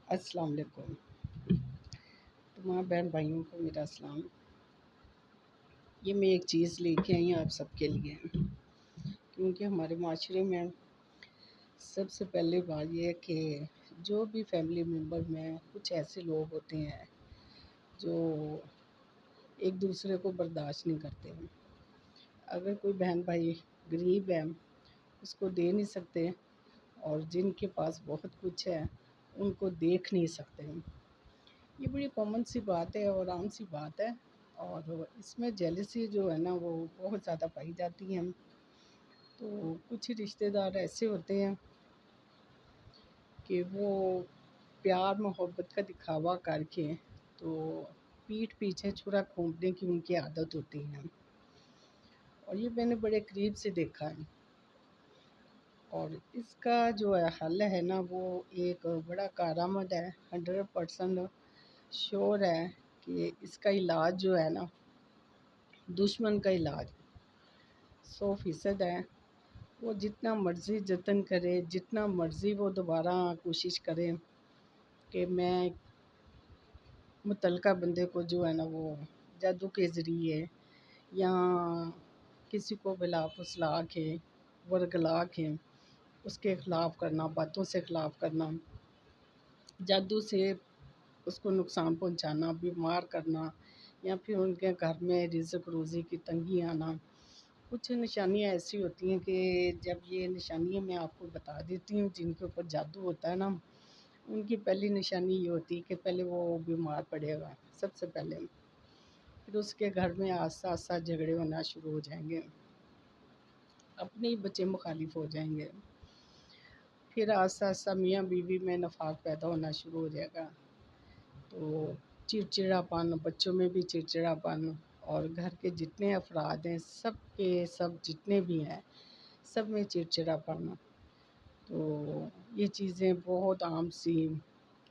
السلام علیکم تمام بہن بھائیوں کو میرا السلام۔ یہ میں ایک چیز لے کے آئی ہوں آپ سب کے لیے، کیونکہ ہمارے معاشرے میں سب سے پہلے بات یہ ہے کہ جو بھی فیملی ممبر میں کچھ ایسے لوگ ہوتے ہیں جو ایک دوسرے کو برداشت نہیں کرتے ہیں۔ اگر کوئی بہن بھائی غریب ہے اس کو دے نہیں سکتے، اور جن کے پاس بہت کچھ ہے ان کو دیکھ نہیں سکتے ہیں۔ یہ بڑی کامن سی بات ہے اور عام سی بات ہے، اور اس میں جیلسی جو ہے نا وہ بہت زیادہ پائی جاتی ہیں۔ تو کچھ رشتہ دار ایسے ہوتے ہیں کہ وہ پیار محبت کا دکھاوا کر کے تو پیٹھ پیچھے چھرا گھونپنے کی ان کی عادت ہوتی ہے، اور یہ میں نے بڑے قریب سے دیکھا ہے۔ اور اس کا جو ہے حل ہے نا وہ ایک بڑا کارآمد ہے، 100% شور ہے کہ اس کا علاج جو ہے نا دشمن کا علاج 100% ہے۔ وہ جتنا مرضی جتن کرے، جتنا مرضی وہ دوبارہ کوشش کرے کہ میں متعلقہ بندے کو جو ہے نا وہ جادو کے ذریعے یا کسی کو بلا پھسلا کے ورگلا کے اس کے خلاف کرنا، باتوں سے خلاف کرنا، جادو سے اس کو نقصان پہنچانا، بیمار کرنا، یا پھر ان کے گھر میں رزق روزی کی تنگی آنا۔ کچھ نشانیاں ایسی ہوتی ہیں کہ جب یہ نشانیاں میں آپ کو بتا دیتی ہوں جن کے اوپر جادو ہوتا ہے نا، ان کی پہلی نشانی یہ ہوتی ہے کہ پہلے وہ بیمار پڑے گا سب سے پہلے، پھر اس کے گھر میں آہستہ آہستہ جھگڑے ہونا شروع ہو جائیں گے، اپنے ہی بچے مخالف ہو جائیں گے، پھر آہستہ آہستہ میاں بیوی میں نفاق پیدا ہونا شروع ہو جائے گا۔ تو چڑچڑا پن، بچوں میں بھی چڑچڑا پن، اور گھر کے جتنے افراد ہیں سب کے سب جتنے بھی ہیں سب میں چڑچڑا پن۔ تو یہ چیزیں بہت عام سی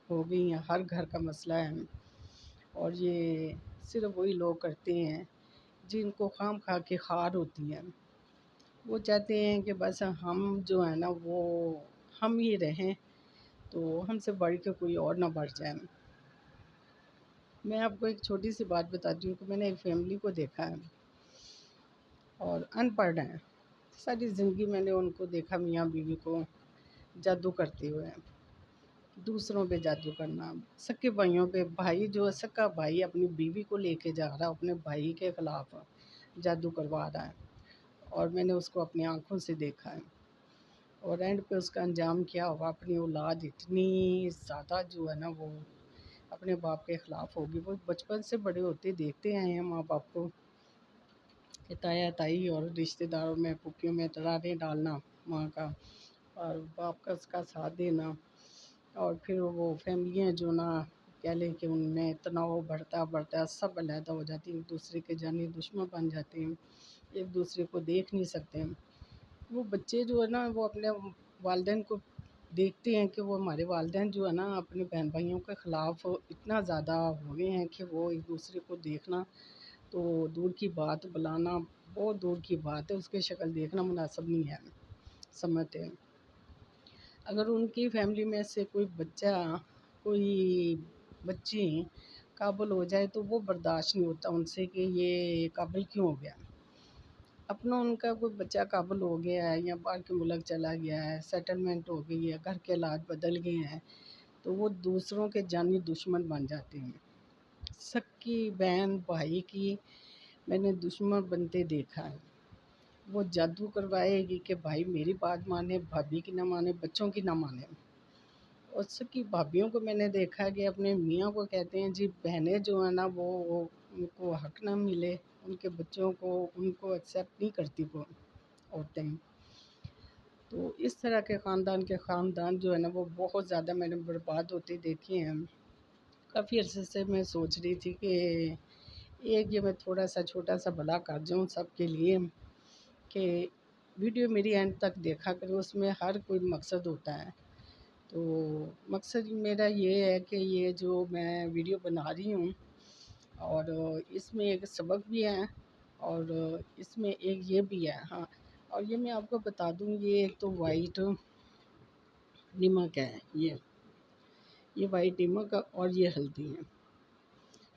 ہو گئی ہیں، ہر گھر کا مسئلہ ہے، اور یہ صرف وہی لوگ کرتے ہیں جن کو خام خواہ کی خار ہوتی ہے۔ وہ چاہتے ہیں کہ بس ہم جو ہے نا وہ ہم ہی رہیں، تو ہم سے بڑھ کے کوئی اور نہ بڑھ جائے۔ میں آپ کو ایک چھوٹی سی بات بتاتی ہوں کہ میں نے ایک فیملی کو دیکھا ہے، اور ان پڑھ ہیں، ساری زندگی میں نے ان کو دیکھا میاں بیوی کو جادو کرتے ہوئے، دوسروں پہ جادو کرنا، سکے بھائیوں پہ، بھائی جو سکا بھائی اپنی بیوی کو لے کے جا رہا اپنے بھائی کے خلاف جادو کروا رہا ہے، اور میں نے اس کو اپنی آنکھوں سے دیکھا ہے۔ اور اینڈ پہ اس کا انجام کیا ہوا، اپنی اولاد اتنی زیادہ جو ہے نا وہ اپنے باپ کے خلاف ہوگی۔ وہ بچپن سے بڑے ہوتے دیکھتے آئے ہیں ماں باپ کو کہ تایا تائی اور رشتہ داروں میں پھوپھیوں میں دراڑیں ڈالنا ماں کا، اور باپ کا اس کا ساتھ دینا، اور پھر وہ فیملیاں جو نا کہہ لیں کہ ان میں تناؤ بڑھتا بڑھتا سب علیحدہ ہو جاتی ہیں، ایک دوسرے کے جانی دشمن بن جاتے ہیں، ایک دوسرے کو دیکھ نہیں سکتے ہیں۔ وہ بچے جو ہے نا وہ اپنے والدین کو دیکھتے ہیں کہ وہ ہمارے والدین جو ہے نا اپنے بہن بھائیوں کے خلاف اتنا زیادہ ہو گئے ہیں کہ وہ ایک دوسرے کو دیکھنا تو دور کی بات، بلانا بہت دور کی بات ہے، اس کی شکل دیکھنا مناسب نہیں ہے سمجھتے ہیں۔ اگر ان کی فیملی میں سے کوئی بچہ، کوئی بچی قابل ہو جائے تو وہ برداشت نہیں ہوتا ان سے کہ یہ قابل کیوں ہو گیا۔ اپنا ان کا کوئی بچہ قابل ہو گیا ہے یا باہر کے ملک چلا گیا ہے، سیٹلمنٹ ہو گئی ہے، گھر کے حالات بدل گئے ہیں، تو وہ دوسروں کے جانی دشمن بن جاتے ہیں۔ سکی بہن بھائی کی میں نے دشمن بنتے دیکھا ہے۔ وہ جادو کروائے گی کہ بھائی میری بات مانے، بھابھی کی نہ مانے، بچوں کی نہ مانے۔ اور سکی بھابھیوں کو میں نے دیکھا کہ اپنے میاں کو کہتے ہیں جی بہنیں جو ہیں نا وہ ان کو حق نہ ملے، ان کے بچوں کو ان کو ایکسیپٹ نہیں کرتی وہ عورتیں۔ تو اس طرح کے خاندان جو ہے نا وہ بہت زیادہ میں نے برباد ہوتے دیکھے ہیں۔ کافی عرصے سے میں سوچ رہی تھی کہ ایک یہ میں تھوڑا سا چھوٹا سا بھلا کر جاؤں سب کے لیے کہ ویڈیو میری اینڈ تک دیکھا کرے، اس میں ہر کوئی مقصد ہوتا ہے۔ تو مقصد میرا یہ ہے کہ یہ جو میں ویڈیو بنا رہی ہوں اور اس میں ایک سبق بھی ہے، اور اس میں ایک یہ بھی ہے، ہاں، اور یہ میں آپ کو بتا دوں، یہ ایک تو وائٹ نمک ہے، یہ وائٹ نمک اور یہ ہلدی ہے،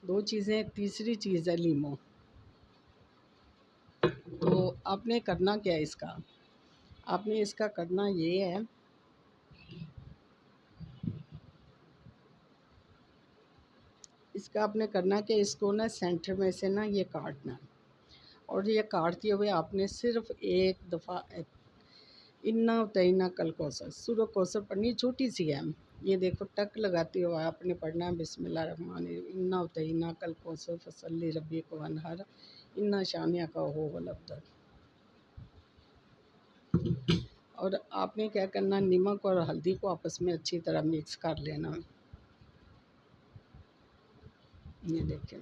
2 چیزیں، تیسری چیز ہے لیمو۔ تو آپ نے کرنا کیا ہے اس کا، آپ نے اس کا کرنا یہ ہے، اس کا آپ نے کرنا کہ اس کو نا سینٹر میں سے نا یہ کاٹنا ہے، اور یہ کاٹتے ہوئے آپ نے صرف ایک دفعہ انا تینا کل کوثر، سورہ کوثر پڑھنی، چھوٹی سی ہے، یہ دیکھو ٹک لگاتے ہوئے آپ نے پڑھنا ہے بسم اللہ الرحمن الرحیم، انا تینا کل کوثر فصلی ربک وانحر انا شانئک هو الابتر۔ اور آپ نے کیا کرنا، نمک اور ہلدی کو آپس میں اچھی طرح مکس کر لینا۔ یہ دیکھیں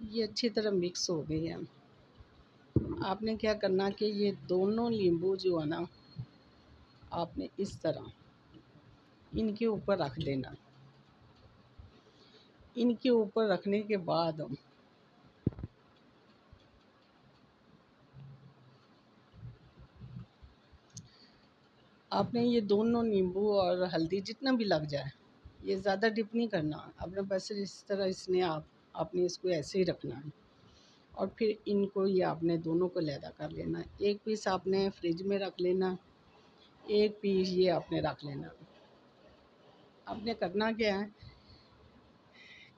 یہ اچھی طرح مکس ہو گئی ہے۔ آپ نے کیا کرنا کہ یہ دونوں لیمبو جو ہے نا آپ نے اس طرح ان کے اوپر رکھ دینا۔ ان کے اوپر رکھنے کے بعد آپ نے یہ دونوں نیمبو اور ہلدی جتنا بھی لگ جائے، یہ زیادہ ڈپ نہیں کرنا، آپ نے بس اس طرح آپ نے اس کو ایسے ہی رکھنا ہے، اور پھر ان کو یہ آپ نے دونوں کو علیحدہ کر لینا ہے۔ ایک پیس آپ نے فریج میں رکھ لینا، ایک پیس یہ آپ نے رکھ لینا۔ آپ نے کرنا کیا ہے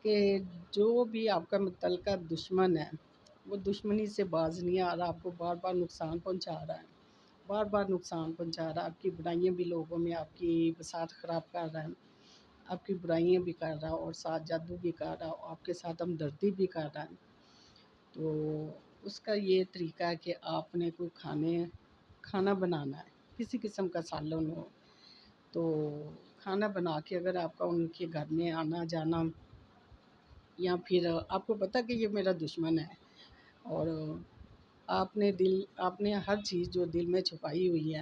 کہ جو بھی آپ کا متعلقہ دشمن ہے وہ دشمنی سے باز نہیں آ رہا، آپ کو بار بار نقصان پہنچا رہا ہے، بار بار نقصان پہنچا رہا ہے، آپ کی برائیاں بھی لوگوں میں، آپ کی بساط خراب کر رہا ہے، آپ کی برائیاں بھی کر رہا ہے، اور ساتھ جادو بھی کر رہا ہے، آپ کے ساتھ ہمدردی بھی کر رہا ہے۔ تو اس کا یہ طریقہ ہے کہ آپ نے کوئی کھانا بنانا ہے، کسی قسم کا سالن ہو تو کھانا بنا کے اگر آپ کا ان کے گھر میں آنا جانا، یا پھر آپ کو پتہ کہ یہ میرا دشمن ہے، اور آپ نے ہر چیز جو دل میں چھپائی ہوئی ہے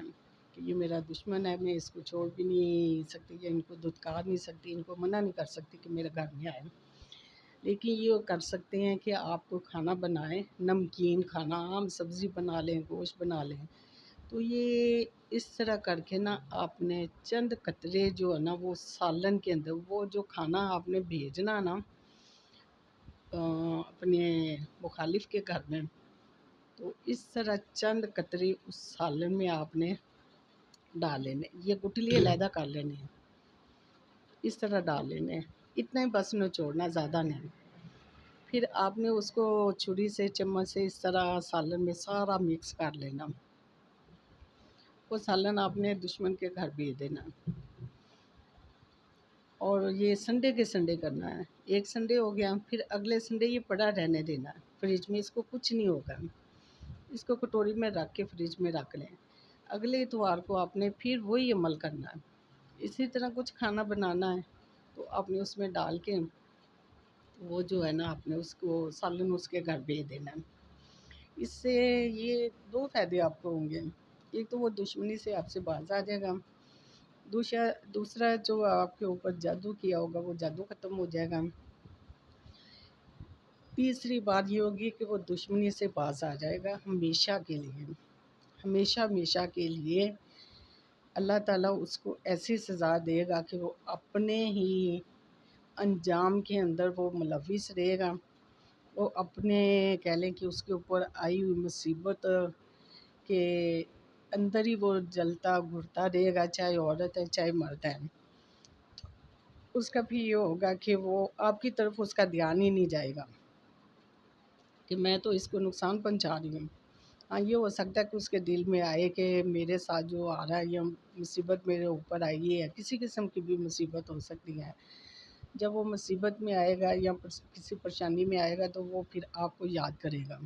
کہ یہ میرا دشمن ہے، میں اس کو چھوڑ بھی نہیں سکتی، یا ان کو دھتکار نہیں سکتی، ان کو منع نہیں کر سکتی کہ میرے گھر میں آئے، لیکن یہ کر سکتے ہیں کہ آپ کو کھانا بنائیں، نمکین کھانا، عام سبزی بنا لیں، گوشت بنا لیں، تو یہ اس طرح کر کے نا آپ نے چند قطرے جو ہے نا وہ سالن کے اندر، وہ جو کھانا آپ نے بھیجنا نا اپنے مخالف کے گھر میں، تو اس طرح چند قطرے اس سالن میں آپ نے ڈال لینے، یہ گٹلی علیحدہ کر لینے ہیں، اس طرح ڈال لینے، اتنا ہی بس نچوڑنا، زیادہ نہیں۔ پھر آپ نے اس کو چھری سے چمچ سے اس طرح سالن میں سارا مکس کر لینا، وہ سالن آپ نے دشمن کے گھر بھیج دینا، اور یہ سنڈے کے سنڈے کرنا ہے، ایک سنڈے ہو گیا، پھر اگلے سنڈے یہ پڑا رہنے دینا ہے فریج میں، اس کو کچھ نہیں ہوگا، اس کو کٹوری میں رکھ کے فریج میں رکھ لیں۔ اگلے اتوار کو آپ نے پھر وہی عمل کرنا ہے، اسی طرح کچھ کھانا بنانا ہے تو آپ نے اس میں ڈال کے وہ جو ہے نا آپ نے اس کو سالن اس کے گھر بھیج دینا ہے۔ اس سے یہ 2 فائدے آپ کو ہوں گے، ایک تو وہ دشمنی سے آپ سے باز آ جائے گا، دوسرا جو آپ کے اوپر جادو کیا ہوگا وہ جادو ختم ہو جائے گا، تیسری بات یہ ہوگی کہ وہ دشمنی سے باز آ جائے گا ہمیشہ کے لیے، ہمیشہ ہمیشہ کے لیے۔ اللہ تعالیٰ اس کو ایسی سزا دے گا کہ وہ اپنے ہی انجام کے اندر وہ ملوث رہے گا، وہ اپنے کہہ لیں کہ اس کے اوپر آئی ہوئی مصیبت کے اندر ہی وہ جلتا گھرتا رہے گا، چاہے عورت ہے چاہے مرد ہے۔ اس کا بھی یہ ہوگا کہ وہ آپ کی طرف اس کا دھیان ہی نہیں جائے گا کہ میں تو اس کو نقصان پہنچا رہی ہوں۔ ہاں یہ ہو سکتا ہے کہ اس کے دل میں آئے کہ میرے ساتھ جو آ رہا ہے یہ مصیبت میرے اوپر آئی ہے، کسی قسم کی بھی مصیبت ہو سکتی ہے، جب وہ مصیبت میں آئے گا یا کسی پریشانی میں آئے گا تو وہ پھر آپ کو یاد کرے گا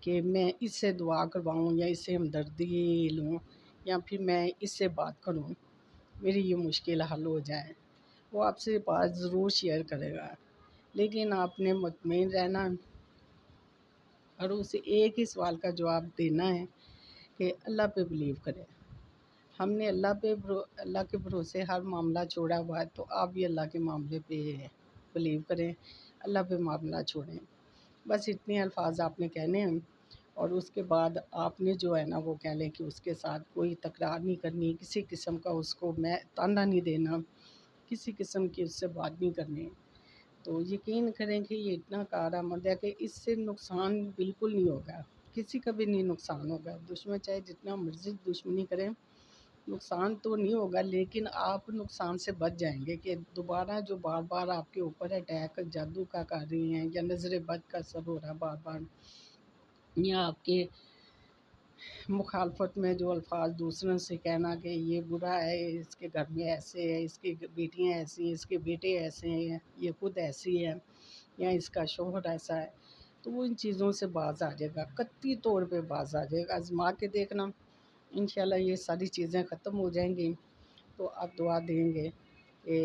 کہ میں اس سے دعا کرواؤں، یا اس سے ہمدردی لوں، یا پھر میں اس سے بات کروں، میری یہ مشکل حل ہو جائے، وہ آپ سے بات ضرور شیئر کرے گا، لیکن آپ نے مطمئن رہنا اور اسے ایک ہی سوال کا جواب دینا ہے کہ اللہ پہ بلیو کرے۔ ہم نے اللہ کے بھروسے ہر معاملہ چھوڑا ہوا ہے، تو آپ بھی اللہ کے معاملے پہ بلیو کریں، اللہ پہ معاملہ چھوڑیں، بس اتنے الفاظ آپ نے کہنے ہیں، اور اس کے بعد آپ نے جو ہے نا وہ کہہ لیں کہ اس کے ساتھ کوئی تکرار نہیں کرنی، کسی قسم کا اس کو میں تانا نہیں دینا کسی قسم کی اس سے بات نہیں کرنی. تو یقین کریں کہ یہ اتنا کارآمد ہے کہ اس سے نقصان بالکل نہیں ہوگا، کسی کا بھی نہیں نقصان ہوگا. دشمن چاہے جتنا مرضی دشمنی کریں، نقصان تو نہیں ہوگا، لیکن آپ نقصان سے بچ جائیں گے کہ دوبارہ جو بار بار آپ کے اوپر اٹیک جادو کا کر رہی ہیں یا نظر بد کا اثر ہو رہا ہے بار بار، یا آپ کے مخالفت میں جو الفاظ دوسروں سے کہنا کہ یہ برا ہے، اس کے گھر میں ایسے ہے، اس کی بیٹیاں ایسی ہیں، اس کے بیٹے ایسے ہیں، یہ خود ایسی ہے، یا اس کا شوہر ایسا ہے، تو وہ ان چیزوں سے باز آ جائے گا، قطعی طور پہ باز آ جائے گا. آزما کے دیکھنا، انشاءاللہ یہ ساری چیزیں ختم ہو جائیں گی. تو آپ دعا دیں گے کہ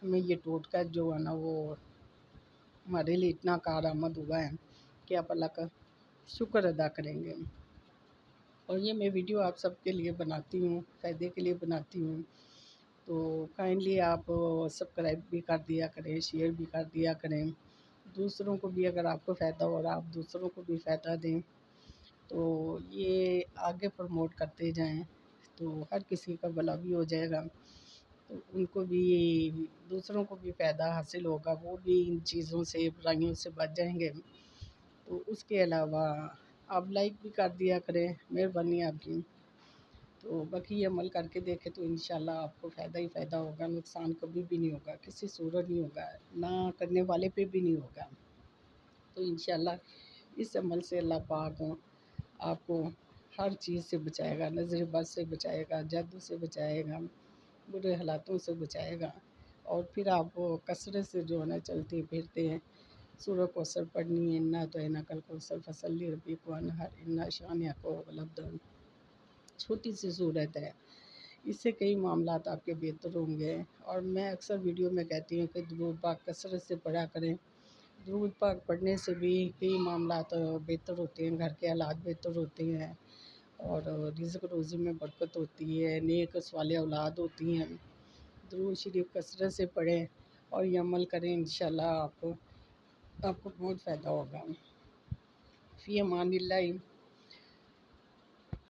ہمیں یہ ٹوٹکا جو ہے نا وہ ہمارے لیے اتنا کارآمد ہوا ہے کہ آپ اللہ کا شکر ادا کریں گے. اور یہ میں ویڈیو آپ سب کے لیے بناتی ہوں، فائدے کے لیے بناتی ہوں. تو کائنڈلی آپ سبسکرائب بھی کر دیا کریں، شیئر بھی کر دیا کریں. دوسروں کو بھی اگر آپ کو فائدہ ہو رہا آپ دوسروں کو بھی فائدہ دیں، تو یہ آگے پروموٹ کرتے جائیں تو ہر کسی کا بھلا بھی ہو جائے گا. تو ان کو بھی، دوسروں کو بھی فائدہ حاصل ہوگا، وہ بھی ان چیزوں سے، برائیوں سے بچ جائیں گے. تو اس کے علاوہ آپ لائک بھی کر دیا کریں، مہربانی آپ کی. تو باقی یہ عمل کر کے دیکھیں تو انشاءاللہ آپ کو فائدہ ہی فائدہ ہوگا، نقصان کبھی بھی نہیں ہوگا، کسی صورت نہیں ہوگا، نہ کرنے والے پہ بھی نہیں ہوگا. تو انشاءاللہ اس عمل سے اللہ پاک آپ کو ہر چیز سے بچائے گا، نظر بد سے بچائے گا، جادو سے بچائے گا، برے حالاتوں سے بچائے گا. اور پھر آپ کثرت سے جو ہے نا چلتے پھرتے ہیں، سورہ کوثر پڑھنی ہے، انا تو انا کل کوثر فصلی ربک وانحر انا شانئک هو الابتر. چھوٹی سی صورت ہے، اس سے کئی معاملات آپ کے بہتر ہوں گے. اور میں اکثر ویڈیو میں کہتی ہوں کہ درود پاک کثرت سے پڑھا کریں. درود پاک پڑھنے سے بھی کئی معاملات بہتر ہوتے ہیں، گھر کے حالات بہتر ہوتے ہیں، اور رزق روزی میں برکت ہوتی ہے، نیک صالح اولاد ہوتی ہیں. درود شریف کثرت سے پڑھیں اور یہ عمل کریں، انشاءاللہ آپ کو بہت فائدہ ہوگا. فی امان اللہ.